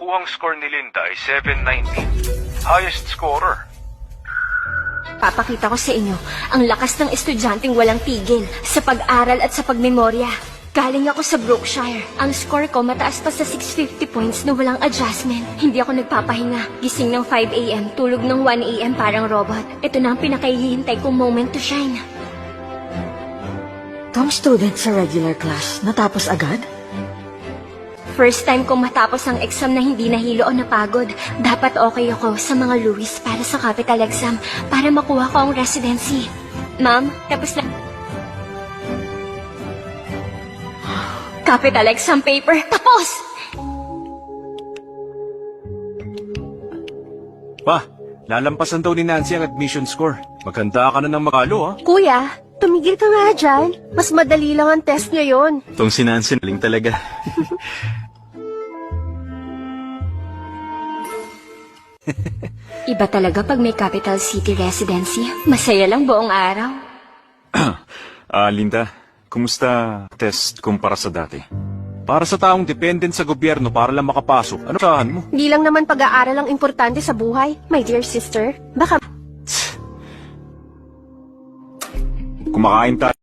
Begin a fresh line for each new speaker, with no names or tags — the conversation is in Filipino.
nakuhang score ni Linda ay 790. Highest scorer.
Papakita ko sa inyo ang lakas ng estudyanteng walang tigil sa pag-aral at sa pagmemorya. Galing ako sa Brookshire. Ang score ko mataas pa sa 650 points na walang adjustment. Hindi ako nagpapahinga. Gising ng 5 a.m., tulog ng 1 a.m. parang robot. Ito na ang pinakahihintay kong moment to shine.
Tom student sa regular class, natapos agad?
First time kong matapos ang exam na hindi nahilo o napagod. Dapat okay ako sa mga Louis para sa capital exam para makuha ko ang residency. Ma'am, tapos na... Capital exam paper, tapos!
Pa, lalampasan daw ni Nancy ang admission score. Maganda ka na ng makalo, ha?
Kuya, tumigil ka nga dyan. Mas madali lang ang test ngayon.
Itong si Nancy, naling talaga.
Iba talaga pag may capital city residency. Masaya lang buong araw.
Linda, kumusta test kumpara sa dati? Para sa taong dependent sa gobyerno para lang makapasok, ano kahan mo?
Hindi lang naman pag-aaral ang importante sa buhay, my dear sister. Baka...
Kumakain tayo.